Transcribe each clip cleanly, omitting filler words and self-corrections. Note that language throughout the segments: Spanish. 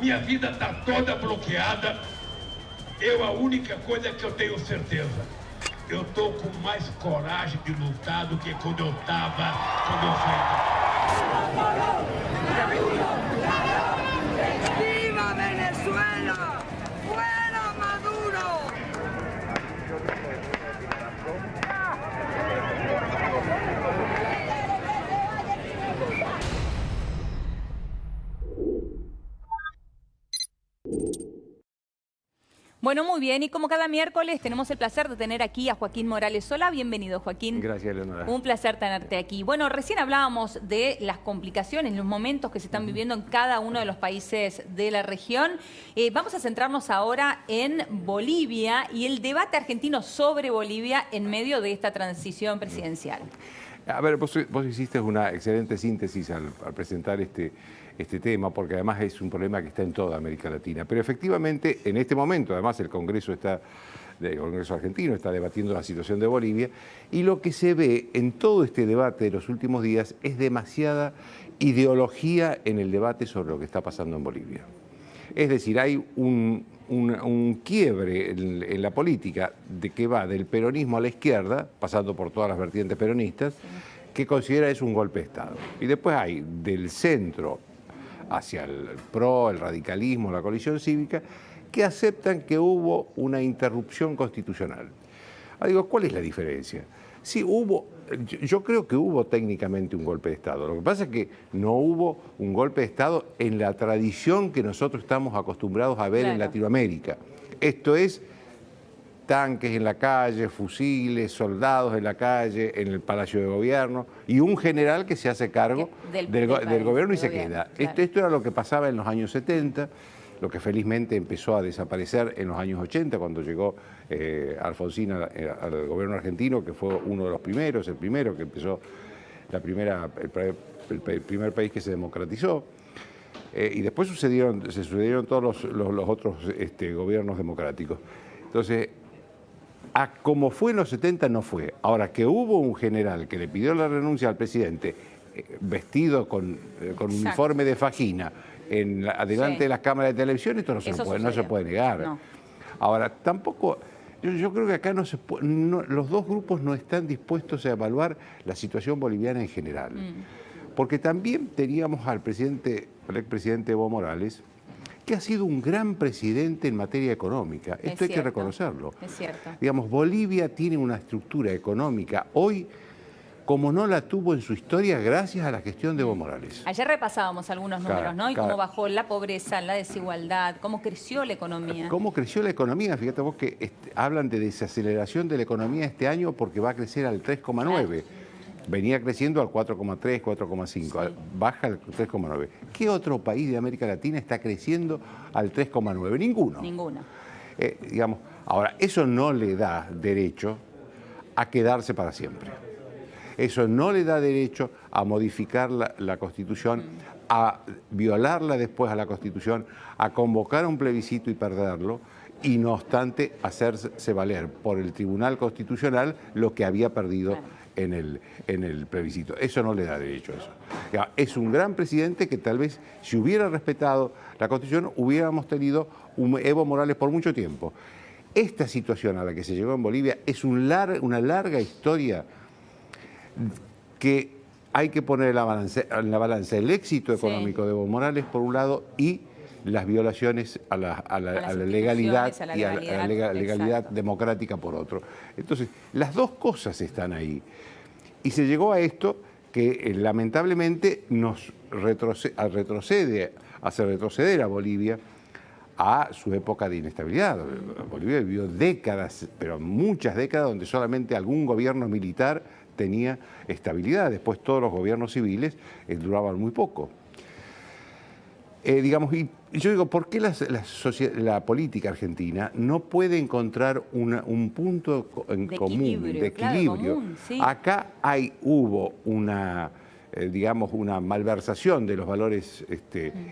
Minha vida está toda bloqueada. A única coisa que eu tenho certeza, eu tô com mais coragem de lutar do que quando eu saí. ¡Viva Venezuela! ¡Fuera Maduro! Bueno, muy bien, y como cada miércoles tenemos el placer de tener aquí a Joaquín Morales Solá. Bienvenido, Joaquín. Gracias, Leonora. Un placer tenerte aquí. Bueno, recién hablábamos de las complicaciones, los momentos que se están viviendo en cada uno de los países de la región. Vamos a centrarnos ahora en Bolivia y el debate argentino sobre Bolivia en medio de esta transición presidencial. A ver, vos hiciste una excelente síntesis al presentar este tema, porque además es un problema que está en toda América Latina. Pero efectivamente, en este momento, además, el Congreso argentino está debatiendo la situación de Bolivia, y lo que se ve en todo este debate de los últimos días es demasiada ideología en el debate sobre lo que está pasando en Bolivia. Es decir, hay un quiebre en la política que va del peronismo a la izquierda, pasando por todas las vertientes peronistas, que considera eso un golpe de Estado. Y después hay del centro hacia el PRO, el radicalismo, la coalición cívica, que aceptan que hubo una interrupción constitucional. Ahora digo, ¿cuál es la diferencia? Sí, yo creo que hubo técnicamente un golpe de Estado. Lo que pasa es que no hubo un golpe de Estado en la tradición que nosotros estamos acostumbrados a ver en Latinoamérica. Esto es tanques en la calle, fusiles, soldados en la calle, en el Palacio de Gobierno, y un general que se hace cargo del gobierno y se queda. Claro. Esto era lo que pasaba en los años 70, lo que felizmente empezó a desaparecer en los años 80, cuando llegó Alfonsín al gobierno argentino, que fue uno de los primeros, el primero que empezó, el primer país que se democratizó. Y después se sucedieron todos los otros gobiernos democráticos. Entonces, como fue en los 70, no fue. Ahora, que hubo un general que le pidió la renuncia al presidente, vestido con uniforme de fajina, adelante de las cámaras de televisión, esto no se puede negar. No. Ahora, tampoco, yo creo que acá los dos grupos no están dispuestos a evaluar la situación boliviana en general. Porque también teníamos al expresidente Evo Morales, que ha sido un gran presidente en materia económica. Esto hay que reconocerlo. Es cierto. Digamos, Bolivia tiene una estructura económica hoy como no la tuvo en su historia gracias a la gestión de Evo Morales. Ayer repasábamos algunos números, ¿no? Y cómo bajó la pobreza, la desigualdad, cómo creció la economía. ¿Cómo creció la economía? Fíjate vos que hablan de desaceleración de la economía este año porque va a crecer al 3,9. Claro. Venía creciendo al 4,3, 4,5, sí. Baja al 3,9. ¿Qué otro país de América Latina está creciendo al 3,9? Ninguno. Ninguno. Digamos, ahora, eso no le da derecho a quedarse para siempre. Eso no le da derecho a modificar la Constitución, a violarla después a la Constitución, a convocar un plebiscito y perderlo, y no obstante hacerse valer por el Tribunal Constitucional lo que había perdido en el plebiscito. Eso no le da derecho a eso. Es un gran presidente que tal vez, si hubiera respetado la Constitución, hubiéramos tenido un Evo Morales por mucho tiempo. Esta situación a la que se llegó en Bolivia es una larga historia que hay que poner en la balanza el éxito económico de Evo Morales por un lado y las violaciones a la legalidad y a la legalidad democrática por otro. Entonces, las dos cosas están ahí. Y se llegó a esto que lamentablemente nos hace retroceder a Bolivia a su época de inestabilidad. Bolivia vivió décadas, pero muchas décadas, donde solamente algún gobierno militar tenía estabilidad. Después todos los gobiernos civiles duraban muy poco. Digamos, y yo digo, ¿por qué la política argentina no puede encontrar un punto en común, de equilibrio? Común, sí. Acá hubo una malversación de los valores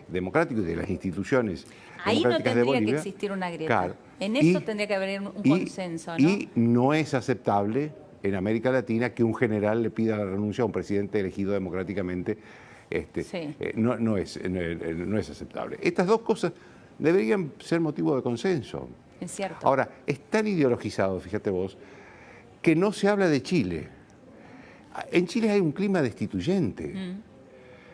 democráticos y de las instituciones ahí no democráticas tendría de Bolivia. Que existir una grieta. Claro. En eso tendría que haber un consenso, ¿no? Y no es aceptable en América Latina que un general le pida la renuncia a un presidente elegido democráticamente no es aceptable. Estas dos cosas deberían ser motivo de consenso. Es cierto. Ahora, es tan ideologizado, fíjate vos, que no se habla de Chile. En Chile hay un clima destituyente.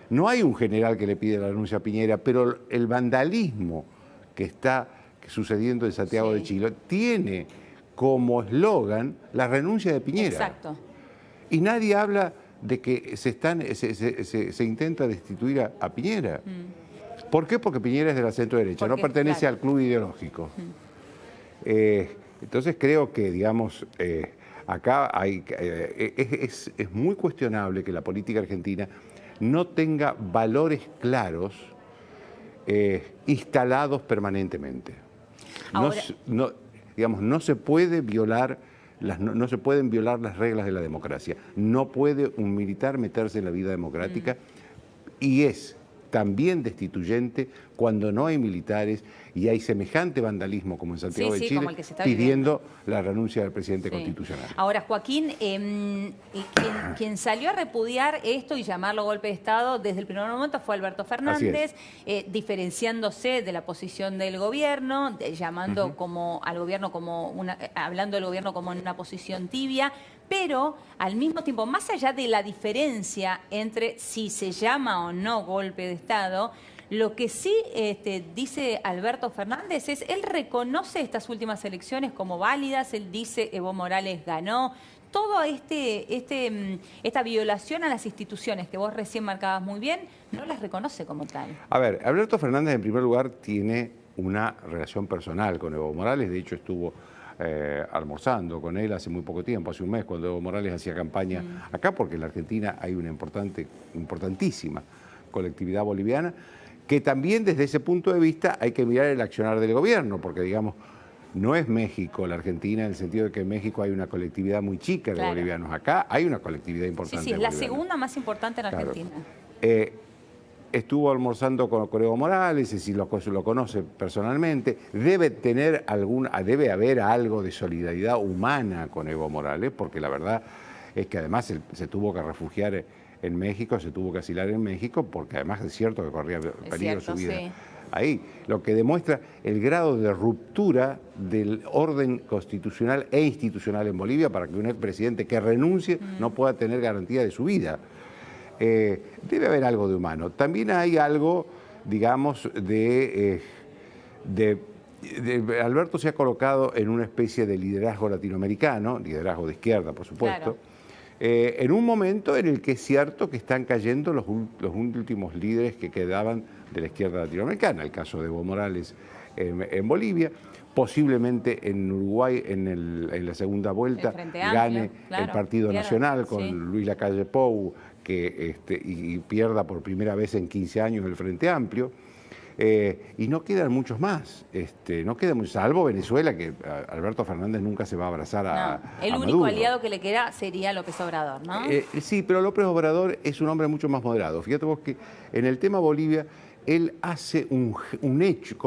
No hay un general que le pide la renuncia a Piñera, pero el vandalismo que está sucediendo en Santiago de Chile tiene como eslogan la renuncia de Piñera. Exacto. Y nadie habla de que se intenta destituir a Piñera. ¿Por qué? Porque Piñera es de la centro derecha, no pertenece al club ideológico. Entonces creo que, digamos, acá es muy cuestionable que la política argentina no tenga valores claros instalados permanentemente. Ahora, No se puede violar no se pueden violar las reglas de la democracia. No puede un militar meterse en la vida democrática y es también destituyente cuando no hay militares y hay semejante vandalismo como en Santiago de Chile, como el que se está pidiendo la renuncia del presidente constitucional. Ahora, Joaquín, quien salió a repudiar esto y llamarlo golpe de Estado desde el primer momento fue Alberto Fernández, diferenciándose de la posición del gobierno, llamando como al gobierno hablando del gobierno como en una posición tibia, pero al mismo tiempo, más allá de la diferencia entre si se llama o no golpe de Estado, lo que sí dice Alberto Fernández es, él reconoce estas últimas elecciones como válidas, él dice Evo Morales ganó, todo esta violación a las instituciones que vos recién marcabas muy bien, no las reconoce como tal. A ver, Alberto Fernández en primer lugar tiene una relación personal con Evo Morales, de hecho estuvo almorzando con él hace muy poco tiempo, hace un mes, cuando Evo Morales hacía campaña acá, porque en la Argentina hay una importantísima colectividad boliviana, que también desde ese punto de vista hay que mirar el accionar del gobierno, porque digamos, no es México la Argentina en el sentido de que en México hay una colectividad muy chica de bolivianos. Acá hay una colectividad importante. Sí, es la segunda más importante en Argentina. Estuvo almorzando con Evo Morales, si lo conoce personalmente, debe haber algo de solidaridad humana con Evo Morales, porque la verdad es que además se tuvo que refugiar en México, se tuvo que asilar en México, porque además es cierto que corría peligro su vida ahí. Lo que demuestra el grado de ruptura del orden constitucional e institucional en Bolivia para que un expresidente que renuncie no pueda tener garantía de su vida. Debe haber algo de humano. También hay algo, digamos, Alberto se ha colocado en una especie de liderazgo latinoamericano, liderazgo de izquierda, por supuesto, en un momento en el que es cierto que están cayendo los últimos líderes que quedaban de la izquierda latinoamericana, el caso de Evo Morales en Bolivia, posiblemente en Uruguay en la segunda vuelta gane el Partido Nacional con Luis Lacalle Pou, y pierda por primera vez en 15 años el Frente Amplio. Y no quedan muchos más, salvo Venezuela, que Alberto Fernández nunca se va a abrazar a el único aliado que le queda sería López Obrador, ¿no? Sí, pero López Obrador es un hombre mucho más moderado. Fíjate vos que en el tema Bolivia, él hace un hecho,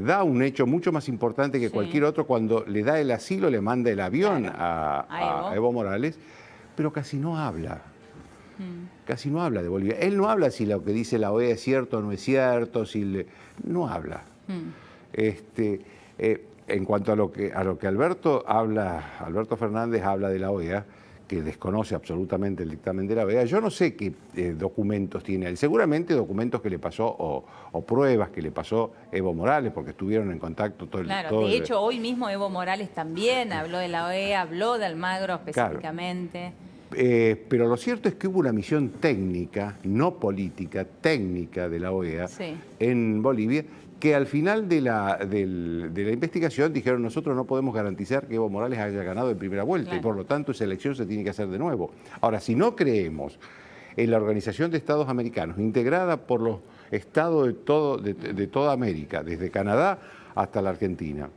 da un hecho mucho más importante que cualquier otro cuando le da el asilo, le manda el avión a Evo Morales, pero casi no habla. Casi no habla de Bolivia. Él no habla si lo que dice la OEA es cierto o no es cierto, no habla. En cuanto a lo que Alberto Fernández habla de la OEA, que desconoce absolutamente el dictamen de la OEA, yo no sé qué documentos tiene él. Seguramente documentos que le pasó o pruebas que le pasó Evo Morales, porque estuvieron en contacto todo el tiempo. De hecho, hoy mismo Evo Morales también habló de la OEA, habló de Almagro específicamente. Pero lo cierto es que hubo una misión técnica, no política, técnica de la OEA en Bolivia, que al final de la investigación dijeron nosotros no podemos garantizar que Evo Morales haya ganado en primera vuelta y por lo tanto esa elección se tiene que hacer de nuevo. Ahora, si no creemos en la Organización de Estados Americanos, integrada por los estados de toda América, desde Canadá hasta la Argentina,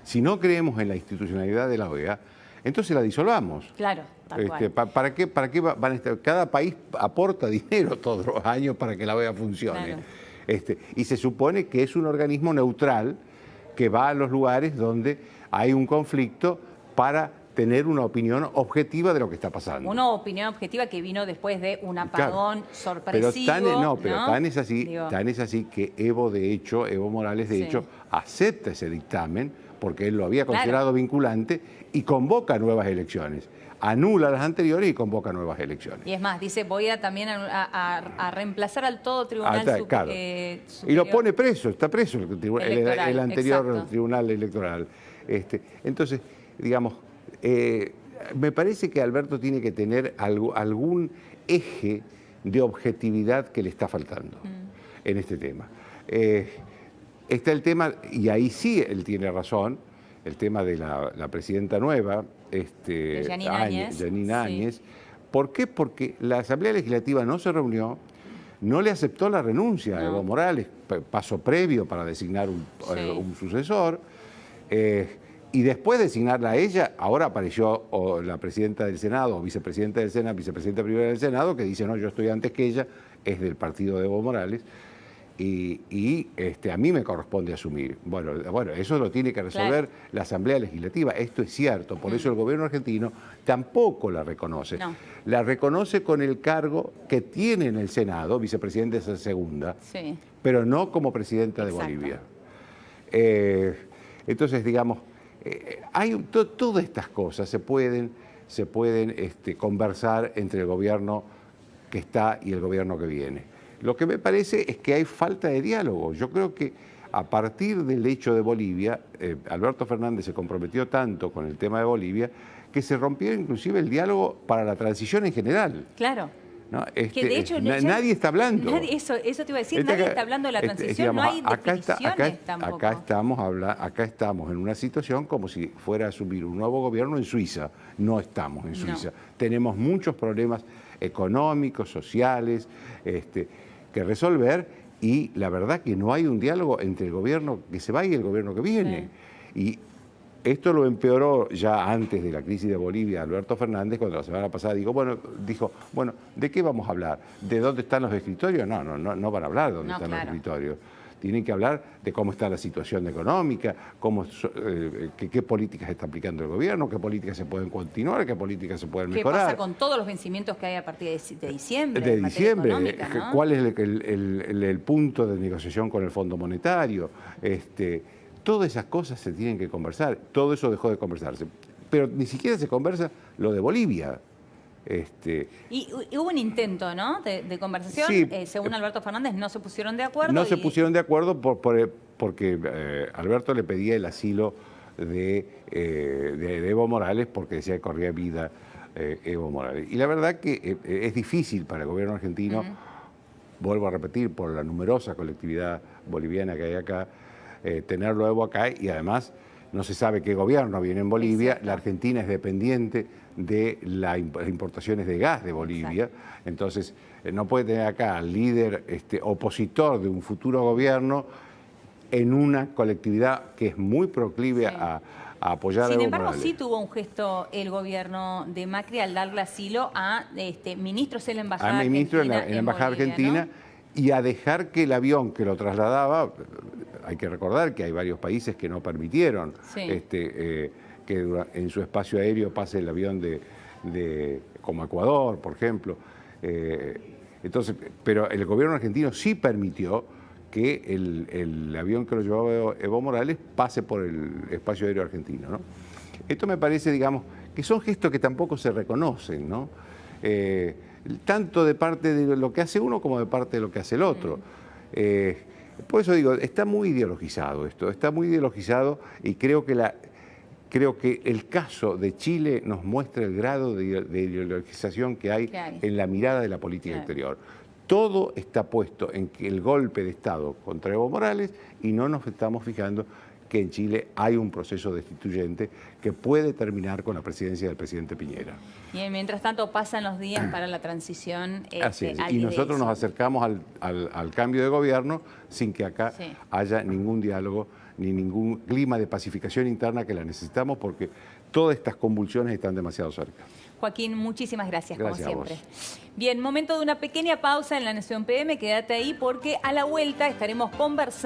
si no creemos en la institucionalidad de la OEA, entonces la disolvamos. Claro. ¿Para qué van a estar? Cada país aporta dinero todos los años para que la OEA funcione. Y se supone que es un organismo neutral que va a los lugares donde hay un conflicto para tener una opinión objetiva de lo que está pasando. Una opinión objetiva que vino después de un apagón sorpresivo. Pero tan es así que Evo Morales, de hecho, acepta ese dictamen, porque él lo había considerado vinculante, y convoca nuevas elecciones. Anula las anteriores y convoca nuevas elecciones. Y es más, dice, voy a también a reemplazar al todo tribunal claro. superior. Y lo pone preso, está preso el anterior tribunal electoral. Entonces, digamos, me parece que Alberto tiene que tener algún eje de objetividad que le está faltando en este tema. Está el tema, y ahí sí él tiene razón, el tema de la presidenta nueva, Yanina Áñez. ¿Por qué? Porque la Asamblea Legislativa no se reunió, no le aceptó la renuncia a Evo Morales, paso previo para designar un sucesor, y después de designarla a ella, ahora apareció la presidenta del Senado, o vicepresidenta del Senado, vicepresidenta primera del Senado, que dice, no, yo estoy antes que ella, es del partido de Evo Morales, y a mí me corresponde asumir. Bueno, eso lo tiene que resolver la Asamblea Legislativa, esto es cierto, por eso el gobierno argentino tampoco la reconoce. No. La reconoce con el cargo que tiene en el Senado, vicepresidenta esa segunda, pero no como presidenta de Bolivia. Entonces, digamos, todas estas cosas se pueden conversar entre el gobierno que está y el gobierno que viene. Lo que me parece es que hay falta de diálogo. Yo creo que a partir del hecho de Bolivia, Alberto Fernández se comprometió tanto con el tema de Bolivia que se rompió inclusive el diálogo para la transición en general. Claro. ¿No? Que de hecho nadie está hablando. Eso te iba a decir, nadie está hablando de la transición, no hay definiciones tampoco. Acá estamos en una situación como si fuera a asumir un nuevo gobierno en Suiza. No estamos en Suiza. Tenemos muchos problemas económicos, sociales, que resolver, y la verdad que no hay un diálogo entre el gobierno que se va y el gobierno que viene. Y esto lo empeoró ya antes de la crisis de Bolivia Alberto Fernández, cuando la semana pasada dijo, bueno, ¿de qué vamos a hablar? ¿De dónde están los escritorios? No van a hablar de dónde están los escritorios. Tienen que hablar de cómo está la situación económica, qué políticas está aplicando el gobierno, qué políticas se pueden continuar, qué políticas se pueden mejorar. ¿Qué pasa con todos los vencimientos que hay a partir de diciembre? De diciembre, ¿no? ¿Cuál es el punto de negociación con el Fondo Monetario? Todas esas cosas se tienen que conversar. Todo eso dejó de conversarse. Pero ni siquiera se conversa lo de Bolivia. Y hubo un intento, ¿no?, de conversación. Según Alberto Fernández, no se pusieron de acuerdo. No se pusieron de acuerdo porque Alberto le pedía el asilo de Evo Morales porque decía que corría vida Evo Morales. Y la verdad que es difícil para el gobierno argentino, vuelvo a repetir, por la numerosa colectividad boliviana que hay acá, tenerlo a Evo acá, y además no se sabe qué gobierno viene en Bolivia. Exacto. La Argentina es dependiente de las importaciones de gas de Bolivia. Exacto. Entonces no puede tener acá al líder opositor de un futuro gobierno en una colectividad que es muy proclive a apoyar a Evo Morales. Sin embargo, sí tuvo un gesto el gobierno de Macri al darle asilo a ministros en la Embajada Argentina. Ministros en la Embajada Argentina, ¿no? Y a dejar que el avión que lo trasladaba, hay que recordar que hay varios países que no permitieron que en su espacio aéreo pase el avión como Ecuador, por ejemplo. Entonces, pero el gobierno argentino sí permitió que el avión que lo llevaba Evo Morales pase por el espacio aéreo argentino, ¿no? Esto me parece, digamos, que son gestos que tampoco se reconocen, ¿no? Tanto de parte de lo que hace uno como de parte de lo que hace el otro. Por eso digo, está muy ideologizado esto, está muy ideologizado, y creo que el caso de Chile nos muestra el grado de ideologización que hay en la mirada de la política exterior. Todo está puesto en que el golpe de Estado contra Evo Morales, y no nos estamos fijando que en Chile hay un proceso destituyente que puede terminar con la presidencia del presidente Piñera. Y mientras tanto pasan los días para la transición. Así es. Y nosotros nos acercamos al cambio de gobierno sin que acá haya ningún diálogo ni ningún clima de pacificación interna, que la necesitamos, porque todas estas convulsiones están demasiado cerca. Joaquín, muchísimas gracias como siempre. A vos. Bien, momento de una pequeña pausa en La Nación PM. Quédate ahí porque a la vuelta estaremos conversando